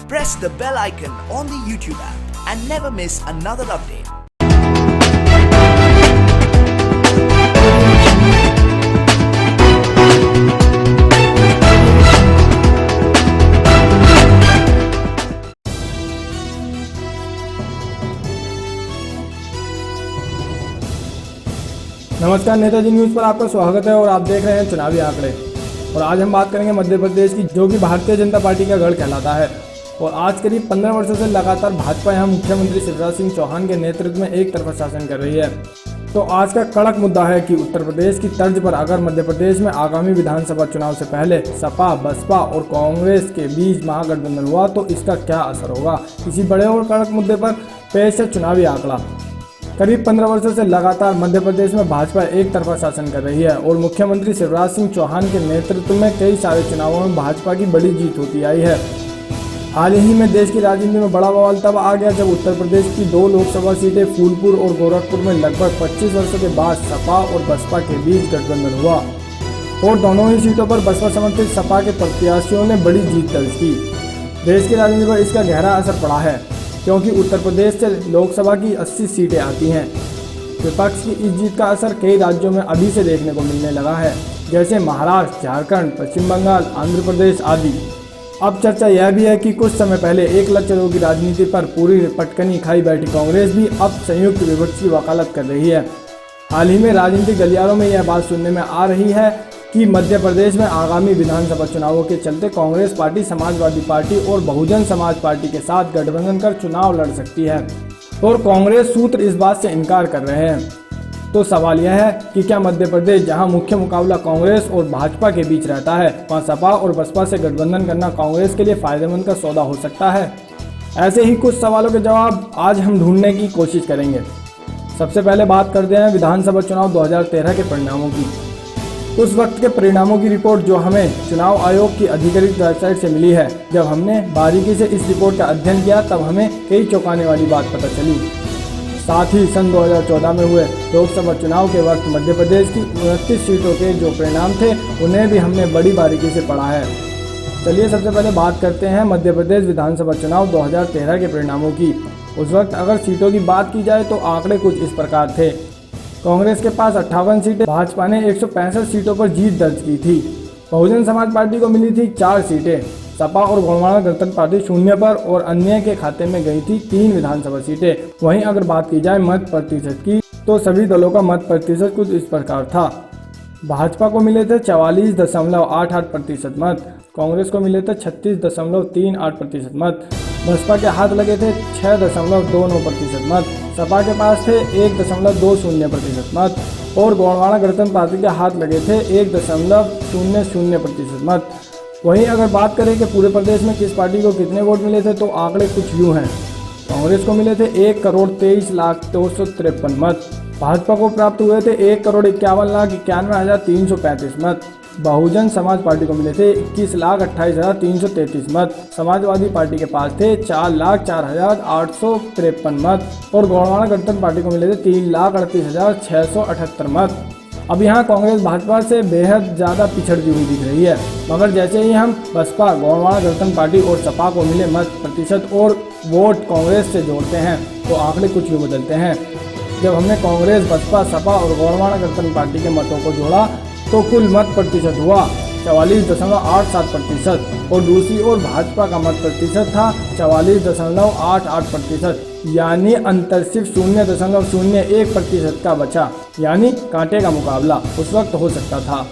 Press the bell icon on the YouTube app and never miss another update. नमस्कार, Netaji news पर आपका स्वागत है और आप देख रहे हैं चुनावी आंकड़े। और आज हम बात करेंगे मध्य प्रदेश की, जो कि भारतीय जनता पार्टी का गढ़ कहलाता है। और आज करीब 15 वर्षों से लगातार भाजपा यहाँ मुख्यमंत्री शिवराज सिंह चौहान के नेतृत्व में एक तरफा शासन कर रही है। तो आज का कड़क मुद्दा है कि उत्तर प्रदेश की तर्ज पर अगर मध्य प्रदेश में आगामी विधानसभा चुनाव से पहले सपा, बसपा और कांग्रेस के बीच महागठबंधन हुआ तो इसका क्या असर होगा। इसी बड़े और कड़क मुद्दे पर पेश है चुनावी आंकड़ा। करीब 15 वर्षों से लगातार मध्य प्रदेश में भाजपा एक तरफा शासन कर रही है और मुख्यमंत्री शिवराज सिंह चौहान के नेतृत्व में कई सारे चुनावों में भाजपा की बड़ी जीत होती आई है। हाल ही में देश की राजनीति में बड़ा बवाल तब आ गया जब उत्तर प्रदेश की 2 लोकसभा सीटें फूलपुर और गोरखपुर में लगभग 25 वर्षों के बाद सपा और बसपा के बीच गठबंधन हुआ और दोनों ही सीटों पर बसपा समर्थित सपा के प्रत्याशियों ने बड़ी जीत दर्ज की। देश की राजनीति पर इसका गहरा असर पड़ा है क्योंकि उत्तर प्रदेश से लोकसभा की 80 सीटें आती हैं। विपक्ष की इस जीत का असर कई राज्यों में अभी से देखने को मिलने लगा है, जैसे महाराष्ट्र, झारखंड, पश्चिम बंगाल, आंध्र प्रदेश आदि। अब चर्चा यह भी है कि कुछ समय पहले 1 लाख चलों की राजनीति पर पूरी पटकनी खाई बैठी कांग्रेस भी अब संयुक्त विपक्ष की वकालत कर रही है। हाल ही में राजनीतिक गलियारों में यह बात सुनने में आ रही है कि मध्य प्रदेश में आगामी विधानसभा चुनावों के चलते कांग्रेस पार्टी समाजवादी पार्टी और बहुजन समाज पार्टी के साथ गठबंधन कर चुनाव लड़ सकती है और कांग्रेस सूत्र इस बात से इनकार कर रहे हैं। तो सवाल यह है कि क्या मध्य प्रदेश, जहां मुख्य मुकाबला कांग्रेस और भाजपा के बीच रहता है, वहां सपा और बसपा से गठबंधन करना कांग्रेस के लिए फायदेमंद का सौदा हो सकता है? ऐसे ही कुछ सवालों के जवाब आज हम ढूंढने की कोशिश करेंगे। सबसे पहले बात करते हैं विधानसभा चुनाव 2013 के परिणामों की। उस वक्त के परिणामों की रिपोर्ट जो हमें चुनाव आयोग की आधिकारिक वेबसाइट से मिली है। जब हमने बारीकी से इस रिपोर्ट का अध्ययन किया तब हमें कई चौंकाने वाली बात पता चली। साथ ही सन 2014 में हुए लोकसभा चुनाव के वक्त मध्य प्रदेश की 29 सीटों के जो परिणाम थे उन्हें भी हमने बड़ी बारीकी से पढ़ा है। चलिए सबसे पहले बात करते हैं मध्य प्रदेश विधानसभा चुनाव 2013 के परिणामों की। उस वक्त अगर सीटों की बात की जाए तो आंकड़े कुछ इस प्रकार थे। कांग्रेस के पास 58 सीटें, भाजपा ने 165 सीटों पर जीत दर्ज की थी। बहुजन समाज पार्टी को मिली थी 4 सीटें। सपा और गौड़वाड़ा गणतंत्र पार्टी 0 पर और अन्य के खाते में गई थी 3 विधानसभा सीटें। वहीं अगर बात की जाए मत प्रतिशत की तो सभी दलों का मत प्रतिशत कुछ इस प्रकार था। भाजपा को मिले थे 44.88% मत, कांग्रेस को मिले थे 36.38% मत, बसपा के हाथ लगे थे 6.29% मत, सपा के पास थे 1.20% मत और गौड़वाड़ा गणतंत्र पार्टी के हाथ लगे थे 1.00% मत। वहीं अगर बात करें कि पूरे प्रदेश में किस पार्टी को कितने वोट मिले थे तो आंकड़े कुछ यूँ हैं। कांग्रेस को मिले थे 1,23,253 मत, भाजपा को प्राप्त हुए थे 1,51,91,335 मत, बहुजन समाज पार्टी को मिले थे 21,28,333 मत, समाजवादी पार्टी के पास थे 4,04,853 मत और गौड़वाड़ा गणतंत्र पार्टी को मिले थे 3,38,678 मत। अब यहाँ कांग्रेस भाजपा से बेहद ज़्यादा पिछड़ती हुई दिख रही है, मगर जैसे ही हम बसपा, गौड़वाड़ा गणतंत्र पार्टी और सपा को मिले मत प्रतिशत और वोट कांग्रेस से जोड़ते हैं तो आंकड़े कुछ यूँ बदलते हैं। जब हमने कांग्रेस, बसपा, सपा और गौड़वाड़ा गणतंत्र पार्टी के मतों को जोड़ा तो कुल मत प्रतिशत हुआ 44.87% और दूसरी ओर भाजपा का मत प्रतिशत था 44.88%, यानी अंतर सिर्फ 0.01% का बचा, यानी कांटे का मुकाबला उस वक्त हो सकता था।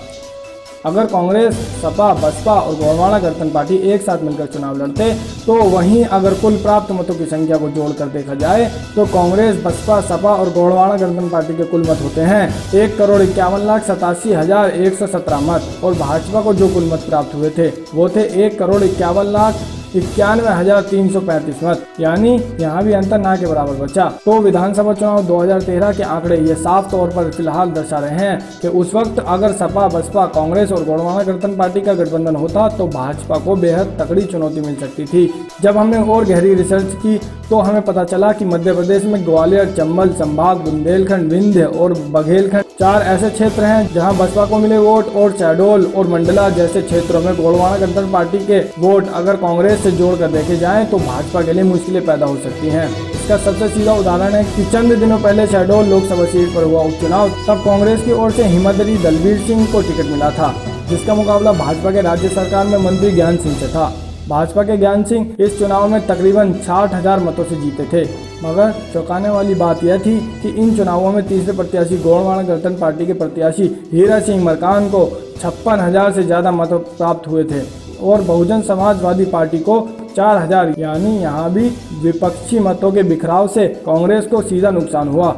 अगर कांग्रेस, सपा, बसपा और गौड़वाड़ा गणतंत्र पार्टी एक साथ मिलकर चुनाव लड़ते तो वहीं अगर कुल प्राप्त मतों की संख्या को जोड़कर देखा जाए तो कांग्रेस, बसपा, सपा और गौड़वाड़ा गणतंत्र पार्टी के कुल मत होते हैं 1,51,87,117 मत और भाजपा को जो कुल मत प्राप्त हुए थे वो थे 1,51,91,335 मत, यानी यहाँ भी अंतर ना के बराबर बचा। तो विधानसभा चुनाव 2013 के आंकड़े ये साफ तौर पर फिलहाल दर्शा रहे हैं कि उस वक्त अगर सपा, बसपा, कांग्रेस और गौड़वाड़ा गणतंत्र पार्टी का गठबंधन होता तो भाजपा को बेहद तगड़ी चुनौती मिल सकती थी। जब हमने और गहरी रिसर्च की तो हमें पता चला कि मध्य प्रदेश में ग्वालियर, चंबल संभाग, बुंदेलखंड, विंध्य और बघेलखंड 4 ऐसे क्षेत्र हैं जहां बसपा को मिले वोट, और शहडोल और मंडला जैसे क्षेत्रों में गोंडवाना गणतंत्र पार्टी के वोट अगर कांग्रेस से जोड़कर देखे जाएं तो भाजपा के लिए मुश्किलें पैदा हो सकती हैं। इसका सबसे सीधा उदाहरण है कि चंद दिनों पहले शहडोल लोकसभा सीट पर हुआ उपचुनाव। तब कांग्रेस की ओर से हिमदरी दलबीर सिंह को टिकट मिला था, जिसका मुकाबला भाजपा के राज्य सरकार में मंत्री ज्ञान सिंह से था। भाजपा के ज्ञान सिंह इस चुनाव में तकरीबन 60,000 मतों से जीते थे, मगर चौंकाने वाली बात यह थी कि इन चुनावों में तीसरे प्रत्याशी गोंडवाना गणतंत्र पार्टी के प्रत्याशी हीरा सिंह मरकान को 56,000 से ज्यादा मत प्राप्त हुए थे और बहुजन समाजवादी पार्टी को 4,000, यानी यहाँ भी विपक्षी मतों के बिखराव से कांग्रेस को सीधा नुकसान हुआ।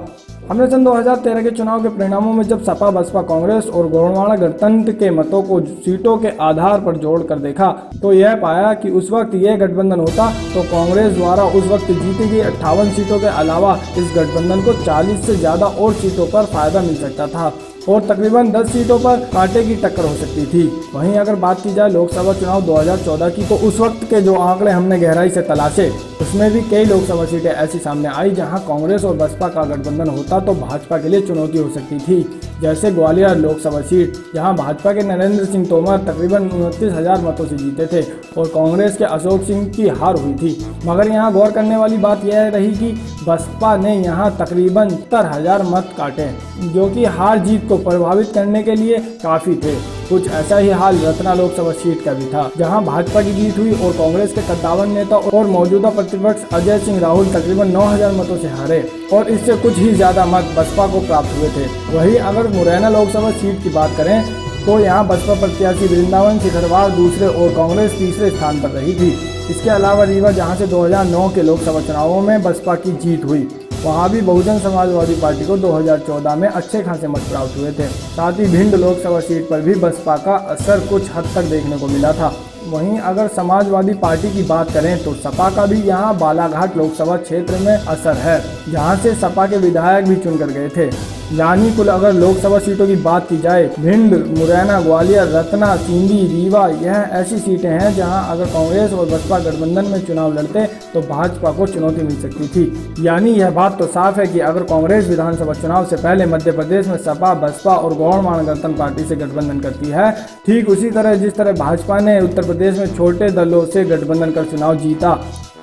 हमने सन 2013 के चुनाव के परिणामों में जब सपा, बसपा, कांग्रेस और गोंडवाना गणतंत्र के मतों को सीटों के आधार पर जोड़कर देखा तो यह पाया कि उस वक्त यह गठबंधन होता तो कांग्रेस द्वारा उस वक्त जीती गई 58 सीटों के अलावा इस गठबंधन को 40 से ज्यादा और सीटों पर फायदा मिल सकता था और तकरीबन 10 सीटों पर कांटे की टक्कर हो सकती थी। वहीं अगर बात की जाए लोकसभा चुनाव 2014 की, तो उस वक्त के जो आंकड़े हमने गहराई से तलाशे उसमें भी कई लोकसभा सीटें ऐसी सामने आई जहां कांग्रेस और बसपा का गठबंधन होता तो भाजपा के लिए चुनौती हो सकती थी। जैसे ग्वालियर लोकसभा सीट, जहां भाजपा के नरेंद्र सिंह तोमर तकरीबन 29,000 मतों से जीते थे और कांग्रेस के अशोक सिंह की हार हुई थी। मगर यहां गौर करने वाली बात यह रही कि बसपा ने यहां तकरीबन 70,000 मत काटे, जो कि हार जीत को प्रभावित करने के लिए काफी थे। कुछ ऐसा ही हाल रत्ना लोकसभा सीट का भी था, जहां भाजपा की जीत हुई और कांग्रेस के 57 नेता और मौजूदा प्रतिपक्ष अजय सिंह राहुल तकरीबन 9,000 मतों से हारे और इससे कुछ ही ज्यादा मत बसपा को प्राप्त हुए थे। वहीं अगर मुरैना लोकसभा सीट की बात करें तो यहाँ बसपा प्रत्याशी वृंदावन शिखरवार दूसरे और कांग्रेस तीसरे स्थान पर रही थी। इसके अलावा रीवा, जहाँ से 2009 के लोकसभा चुनावों में बसपा की जीत हुई, वहाँ भी बहुजन समाजवादी पार्टी को 2014 में अच्छे खासे मत प्राप्त हुए थे। साथ ही भिंड लोकसभा सीट पर भी बसपा का असर कुछ हद तक देखने को मिला था। वहीं अगर समाजवादी पार्टी की बात करें तो सपा का भी यहाँ बालाघाट लोकसभा क्षेत्र में असर है, जहाँ से सपा के विधायक भी चुनकर गए थे। यानी कुल अगर लोकसभा सीटों की बात की जाए, भिंड, मुरैना, ग्वालियर, रत्ना, सींदी, रीवा, यह ऐसी सीटें हैं जहां अगर कांग्रेस और बसपा गठबंधन में चुनाव लड़ते तो भाजपा को चुनौती मिल सकती थी। यानी यह बात तो साफ है कि अगर कांग्रेस विधानसभा चुनाव से पहले मध्य प्रदेश में सपा, बसपा और गोंडवाना गणतंत्र पार्टी से गठबंधन करती है, ठीक उसी तरह जिस तरह भाजपा ने उत्तर प्रदेश में छोटे दलों से गठबंधन कर चुनाव जीता,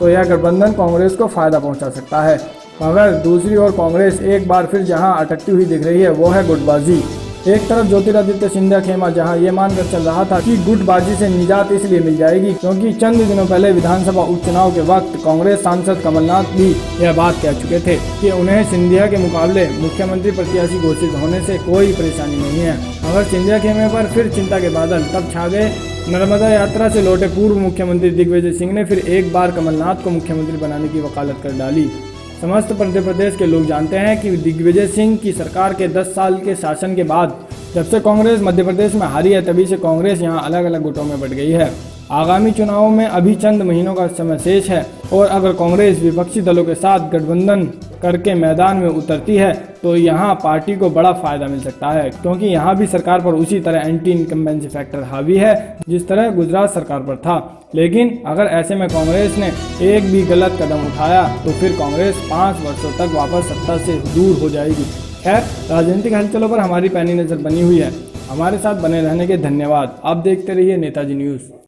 तो यह गठबंधन कांग्रेस को फायदा पहुंचा सकता है। मगर दूसरी ओर कांग्रेस एक बार फिर जहां अटकती हुई दिख रही है वो है गुटबाजी। एक तरफ ज्योतिरादित्य सिंधिया खेमा जहां ये मानकर चल रहा था कि गुटबाजी से निजात इसलिए मिल जाएगी क्योंकि चंद दिनों पहले विधानसभा उपचुनाव के वक्त कांग्रेस सांसद कमलनाथ भी यह बात कह चुके थे कि उन्हें सिंधिया के मुकाबले मुख्यमंत्री प्रत्याशी घोषित होने से कोई परेशानी नहीं है। मगर सिंधिया खेमे पर फिर चिंता के बादल तब छा गए। नर्मदा यात्रा से लौटे पूर्व मुख्यमंत्री दिग्विजय सिंह ने फिर एक बार कमलनाथ को मुख्यमंत्री बनाने की वकालत कर डाली। समस्त मध्य प्रदेश के लोग जानते हैं कि दिग्विजय सिंह की सरकार के 10 साल के शासन के बाद जब से कांग्रेस मध्य प्रदेश में हारी है, तभी से कांग्रेस यहां अलग अलग गुटों में बंट गई है। आगामी चुनावों में अभी चंद महीनों का समय शेष है और अगर कांग्रेस विपक्षी दलों के साथ गठबंधन करके मैदान में उतरती है तो यहाँ पार्टी को बड़ा फायदा मिल सकता है, क्योंकि यहाँ भी सरकार पर उसी तरह एंटी इनकम्बेंसी फैक्टर हावी है जिस तरह गुजरात सरकार पर था। लेकिन अगर ऐसे में कांग्रेस ने एक भी गलत कदम उठाया तो फिर कांग्रेस 5 वर्षों तक वापस सत्ता से दूर हो जाएगी। खैर, राजनीतिक हलचलों पर हमारी पैनी नजर बनी हुई है। हमारे साथ बने रहने के धन्यवाद। आप देखते रहिए नेताजी न्यूज़।